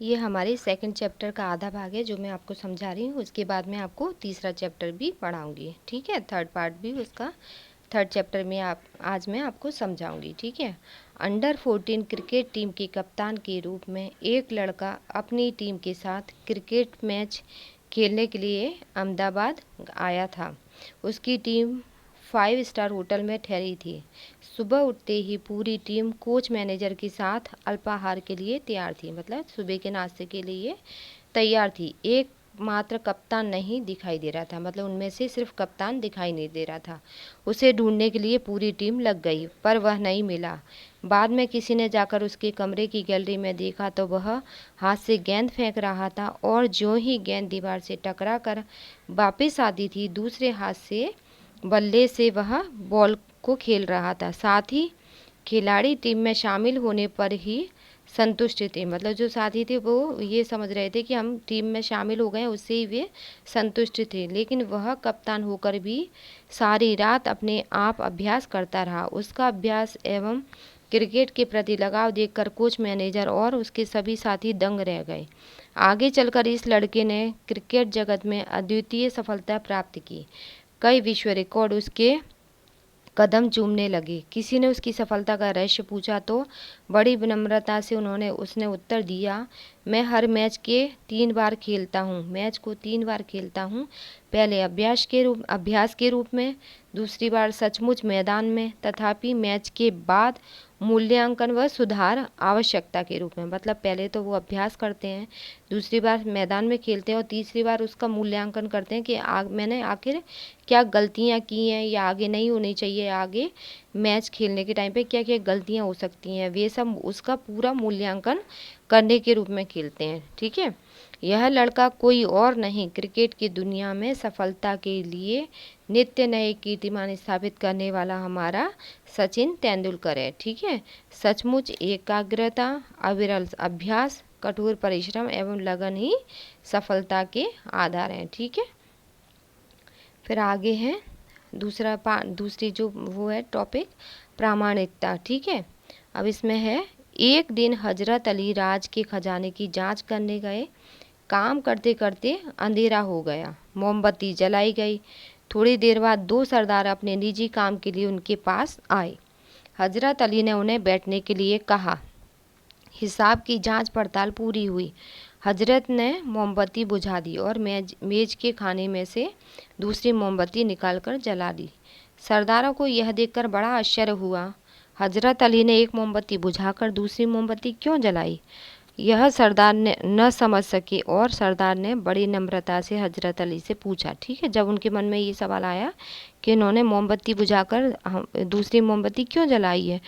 ये हमारे second chapter का आधा भाग है जो मैं आपको समझा रही हूँ। उसके बाद मैं आपको तीसरा चैप्टर भी पढ़ाऊँगी, ठीक है। थर्ड पार्ट भी उसका थर्ड चैप्टर में आप आज मैं आपको समझाऊंगी, ठीक है। अंडर 14 क्रिकेट टीम के कप्तान के रूप में एक लड़का अपनी टीम के साथ क्रिकेट मैच खेलने के लिए अहमदाबाद आया था। उसकी टीम 5 स्टार होटल में ठहरी थी। सुबह उठते ही पूरी टीम कोच मैनेजर के साथ अल्पाहार के लिए तैयार थी, मतलब सुबह के नाश्ते के लिए तैयार थी। एक मात्र कप्तान नहीं दिखाई दे रहा था, मतलब उनमें से सिर्फ कप्तान दिखाई नहीं दे रहा था। उसे ढूंढने के लिए पूरी टीम लग गई, पर वह नहीं मिला। बाद में किसी ने जाकर उसके कमरे की गैलरी में देखा तो वह हाथ से गेंद फेंक रहा था, और जो ही गेंद दीवार से टकरा कर वापस आती थी, दूसरे हाथ से बल्ले से वह बॉल को खेल रहा था। साथ ही खिलाड़ी टीम में शामिल होने पर ही संतुष्ट थे, मतलब जो साथी थे वो ये समझ रहे थे कि हम टीम में शामिल हो गए, उससे ही वे संतुष्ट थे। लेकिन वह कप्तान होकर भी सारी रात अपने आप अभ्यास करता रहा। उसका अभ्यास एवं क्रिकेट के प्रति लगाव देखकर कोच मैनेजर और उसके सभी साथी दंग रह गए। आगे चलकर इस लड़के ने क्रिकेट जगत में अद्वितीय सफलता प्राप्त की। कई विश्व रिकॉर्ड उसके कदम चूमने लगे। किसी ने उसकी सफलता का रहस्य पूछा तो बड़ी विनम्रता से उसने उत्तर दिया, मैं हर मैच को 3 बार खेलता हूँ। पहले अभ्यास के रूप में, दूसरी बार सचमुच मैदान में, तथापि मैच के बाद मूल्यांकन व सुधार आवश्यकता के रूप में। मतलब पहले तो वो अभ्यास करते हैं, दूसरी बार मैदान में खेलते हैं, और तीसरी बार उसका मूल्यांकन करते हैं कि मैंने आखिर क्या गलतियां की हैं या आगे नहीं होनी चाहिए, आगे मैच खेलने के टाइम पे क्या क्या गलतियां हो सकती हैं, वे सब उसका पूरा मूल्यांकन करने के रूप में खेलते हैं, ठीक है। यह लड़का कोई और नहीं, क्रिकेट की दुनिया में सफलता के लिए नित्य नए कीर्तिमान स्थापित करने वाला हमारा सचिन तेंदुलकर है, ठीक है। सचमुच एकाग्रता, अविरल अभ्यास, कठोर परिश्रम एवं लगन ही सफलता के आधार हैं, ठीक है। फिर आगे है दूसरी जो वो है टॉपिक, प्रामाणिकता, ठीक है। अब इसमें है, एक दिन हजरत अली राज के खजाने की जांच करने गए। काम करते करते अंधेरा हो गया, मोमबत्ती जलाई गई। थोड़ी देर बाद 2 सरदार अपने निजी काम के लिए उनके पास आए। हजरत अली ने उन्हें बैठने के लिए कहा। हिसाब की जांच पड़ताल पूरी हुई। हजरत ने मोमबत्ती बुझा दी और मेज के खाने में से दूसरी मोमबत्ती निकालकर जला दी। सरदारों को यह देखकर बड़ा आश्चर्य हुआ। हजरत अली ने एक मोमबत्ती बुझाकर दूसरी मोमबत्ती क्यों जलाई, यह सरदार ने न समझ सके, और सरदार ने बड़ी नम्रता से हजरत अली से पूछा, ठीक है। जब उनके मन में ये सवाल आया कि इन्होंने मोमबत्ती बुझाकर दूसरी मोमबत्ती क्यों जलाई है,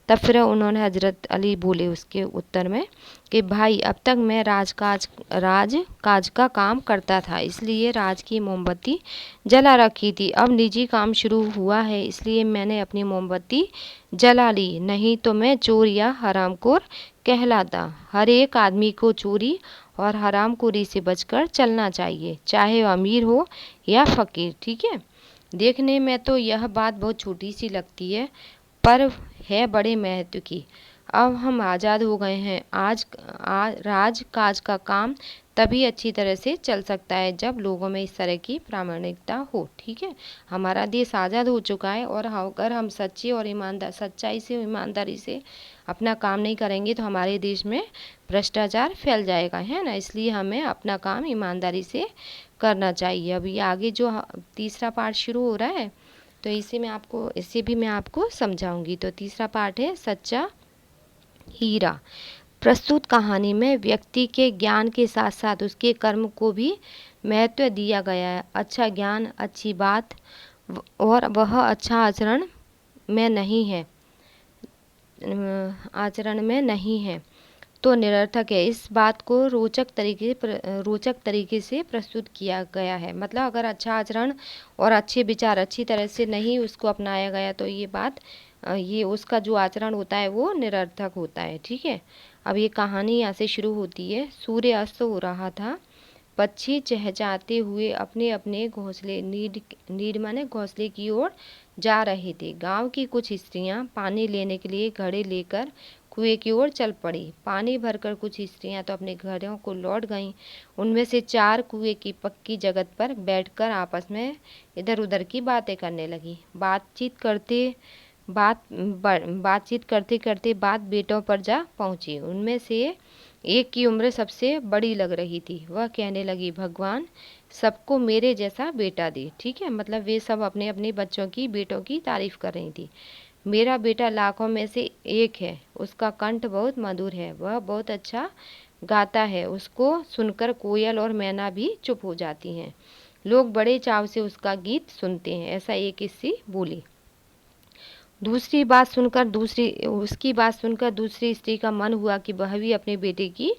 तब फिर उन्होंने हजरत अली बोले उसके उत्तर में कि भाई, अब तक मैं राज काज का काम करता था, इसलिए राज की मोमबत्ती जला रखी थी। अब निजी काम शुरू हुआ है, इसलिए मैंने अपनी मोमबत्ती जला ली, नहीं तो मैं चोर या हरामखोर कहलाता। हर एक आदमी को चोरी और हरामखोरी से बचकर चलना चाहिए, चाहे वो अमीर हो या फकीर, ठीक है। देखने में तो यह बात बहुत छोटी सी लगती है, पर है बड़े महत्व की। अब हम आज़ाद हो गए हैं। राज काज का काम तभी अच्छी तरह से चल सकता है जब लोगों में इस तरह की प्रामाणिकता हो, ठीक है। हमारा देश आज़ाद हो चुका है, और अगर हम सच्चाई से ईमानदारी से अपना काम नहीं करेंगे तो हमारे देश में भ्रष्टाचार फैल जाएगा, है ना। इसलिए हमें अपना काम ईमानदारी से करना चाहिए। अभी आगे जो तीसरा पार्ट शुरू हो रहा है, तो इसे भी मैं आपको समझाऊंगी। तो तीसरा पार्ट है सच्चा हीरा। प्रस्तुत कहानी में व्यक्ति के ज्ञान के साथ साथ उसके कर्म को भी महत्व दिया गया है। अच्छा ज्ञान, अच्छी बात और वह अच्छा आचरण में नहीं है तो निरर्थक है। इस बात को रोचक तरीके से प्रस्तुत किया गया है। मतलब अगर अच्छा आचरण और अच्छे विचार अच्छी तरह से नहीं उसको अपनाया गया तो ये उसका जो आचरण होता है वो निरर्थक होता है, ठीक है। अब ये कहानी यहाँ से शुरू होती है। सूर्य अस्त हो रहा था। पक्षी चहचहाते हुए अपने अपने नीड माने घोंसले की ओर जा रहे थे। गांव की कुछ स्त्रियां पानी लेने के लिए घड़े लेकर कुएं की ओर चल पड़ी। पानी भरकर कुछ स्त्रियां तो अपने घरों को लौट गईं। उनमें से 4 कुएं की पक्की जगत पर बैठकर आपस में इधर उधर की बातें करने लगी। बातचीत करते करते बात बेटों पर जा पहुंची। उनमें से एक की उम्र सबसे बड़ी लग रही थी। वह कहने लगी, भगवान सबको मेरे जैसा बेटा दे। ठीक है, मतलब वे सब अपने अपने बच्चों की, बेटों की तारीफ कर रही थी। मेरा बेटा लाखों में से एक है। उसका कंठ बहुत मधुर है, वह बहुत अच्छा गाता है। उसको सुनकर कोयल और मैना भी चुप हो जाती हैं। लोग बड़े चाव से उसका गीत सुनते हैं। ऐसा एक स्त्री बोली। उसकी बात सुनकर दूसरी स्त्री का मन हुआ कि वह भी अपने बेटे की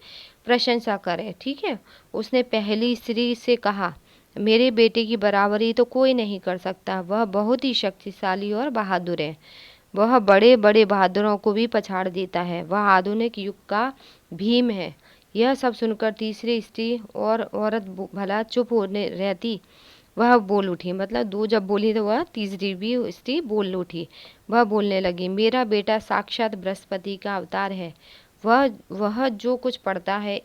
प्रशंसा करे। ठीक है, उसने पहली स्त्री से कहा, मेरे बेटे की बराबरी तो कोई नहीं कर सकता। वह बहुत ही शक्तिशाली और बहादुर है। वह बड़े बड़े बहादुरों को भी पछाड़ देता है। वह आधुनिक युग का भीम है। यह सब सुनकर तीसरी स्त्री और औरत भला चुप होने रहती, वह बोल उठी। मतलब 2 जब बोली तो वह तीसरी भी स्त्री बोल उठी। वह बोलने लगी, मेरा बेटा साक्षात बृहस्पति का अवतार है। वह जो कुछ पढ़ता है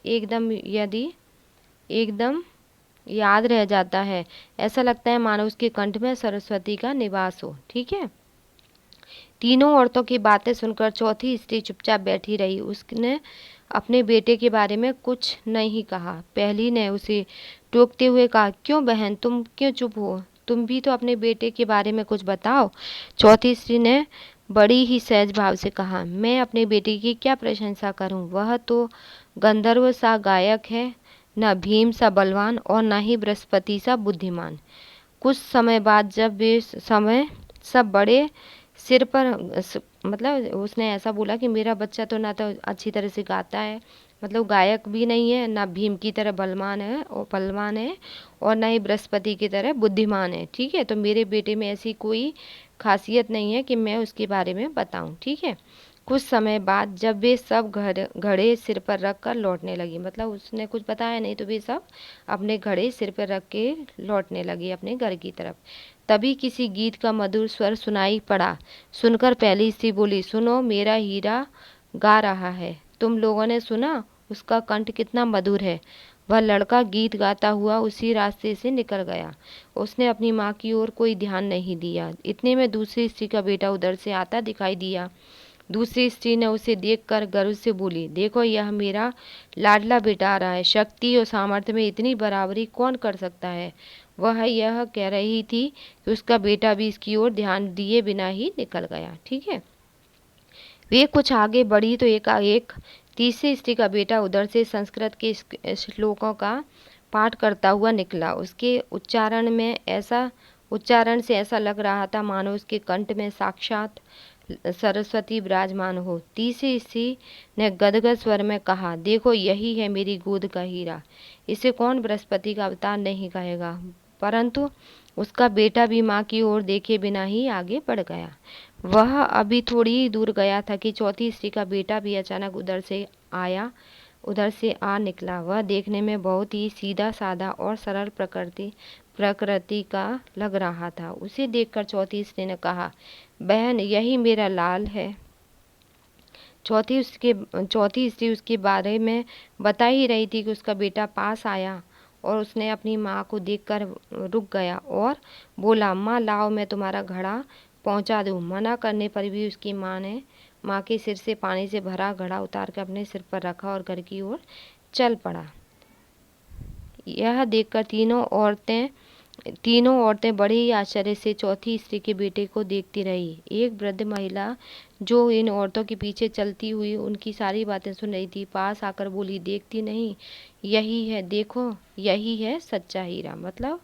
एकदम याद रह जाता है। ऐसा लगता है मानो उसके कंठ में सरस्वती का निवास हो। ठीक है, तीनों औरतों की बातें सुनकर चौथी स्त्री चुपचाप बैठी रही। उसने अपने बेटे के बारे में कुछ नहीं कहा। पहली ने उसे टोकते हुए कहा, क्यों बहन, तुम क्यों चुप हो? तुम भी तो अपने बेटे के बारे में कुछ बताओ। चौथी स्त्री ने बड़ी ही सहज भाव से कहा, मैं अपने बेटे की क्या प्रशंसा करूं? वह तो गंधर्व सा गायक है, न भीम सा बलवान और न ही बृहस्पति सा बुद्धिमान। कुछ समय बाद जब वे समय सब बड़े सिर पर मतलब उसने ऐसा बोला कि मेरा बच्चा तो ना तो अच्छी तरह से गाता है, मतलब गायक भी नहीं है, ना भीम की तरह बलवान है और ना ही बृहस्पति की तरह बुद्धिमान है। ठीक है, तो मेरे बेटे में ऐसी कोई खासियत नहीं है कि मैं उसके बारे में बताऊं। ठीक है, कुछ समय बाद जब वे सब घड़े सिर पर रख कर लौटने लगी, मतलब उसने कुछ बताया नहीं तो वे सब अपने घड़े सिर पर रख के लौटने लगी अपने घर की तरफ। तभी किसी गीत का मधुर स्वर सुनाई पड़ा। सुनकर पहली स्त्री बोली, सुनो, मेरा हीरा गा रहा है। तुम लोगों ने सुना? उसका कंठ कितना मधुर है। वह लड़का गीत गाता हुआ उसी रास्ते से निकल गया। उसने अपनी माँ की ओर कोई ध्यान नहीं दिया। इतने में दूसरी स्त्री का बेटा उधर से आता दिखाई दिया। दूसरी स्त्री ने उसे देखकर गर्व से बोली, देखो, यह मेरा लाडला बेटा आ रहा है। शक्ति और सामर्थ्य में इतनी बराबरी कौन कर सकता है? वह यह कह रही थी कि उसका बेटा भी इसकी ओर ध्यान दिए बिना ही निकल गया। ठीक है, वे कुछ आगे बढ़ी तो एकाएक तीसरी स्त्री का बेटा उधर से संस्कृत के श्लोकों का पाठ करता हुआ निकला। उसके उच्चारण से ऐसा लग रहा था मानो उसके कंठ में साक्षात सरस्वती विराजमान हो। तीसरी स्त्री ने गदगद स्वर में कहा, देखो, यही है मेरी गोद का हीरा। इसे कौन बृहस्पति का अवतार नहीं कहेगा? परंतु उसका बेटा भी माँ की ओर देखे बिना ही आगे बढ़ गया। वह अभी थोड़ी ही दूर गया था कि चौथी स्त्री का बेटा भी अचानक उधर से आ निकला। वह देखने में बहुत ही सीधा साधा और सरल प्रकृति का लग रहा था। उसे देखकर चौथी स्त्री ने कहा, बहन, यही मेरा लाल है। चौथी स्त्री उसके बारे में बता ही रही थी कि उसका बेटा पास आया और उसने अपनी माँ को देखकर रुक गया और बोला, माँ लाओ, मैं तुम्हारा घड़ा पहुँचा दूँ। मना करने पर भी उसकी माँ ने माँ के सिर से पानी से भरा घड़ा उतार कर अपने सिर पर रखा और घर की ओर चल पड़ा। यह देखकर तीनों औरतें बड़े ही आश्चर्य से चौथी स्त्री के बेटे को देखती रही। एक वृद्ध महिला जो इन औरतों के पीछे चलती हुई उनकी सारी बातें सुन रही थी, पास आकर बोली, देखती नहीं, यही है, देखो, यही है सच्चा हीरा। मतलब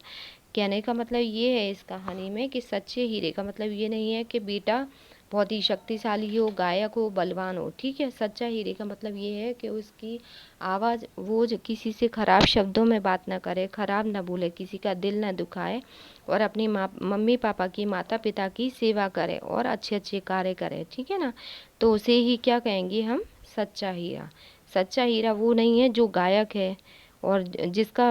कहने का मतलब ये है इस कहानी में कि सच्चे हीरे का मतलब ये नहीं है कि बेटा बहुत ही शक्तिशाली हो, गायक हो, बलवान हो। ठीक है, सच्चा हीरे का मतलब ये है कि उसकी आवाज़, वो जो किसी से खराब शब्दों में बात ना करे, खराब ना बोले, किसी का दिल ना दुखाए और अपनी मम्मी पापा की, माता पिता की सेवा करे और अच्छे अच्छे कार्य करे। ठीक है ना, तो उसे ही क्या कहेंगे हम? सच्चा हीरा। सच्चा हीरा वो नहीं है जो गायक है और जिसका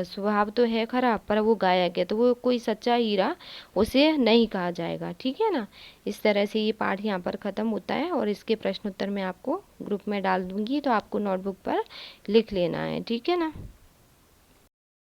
स्वभाव तो है खराब पर वो गायक है, तो वो कोई सच्चा हीरा उसे नहीं कहा जाएगा। ठीक है ना। इस तरह से ये पाठ यहाँ पर ख़त्म होता है और इसके प्रश्न उत्तर मैं आपको ग्रुप में डाल दूँगी, तो आपको नोटबुक पर लिख लेना है। ठीक है ना।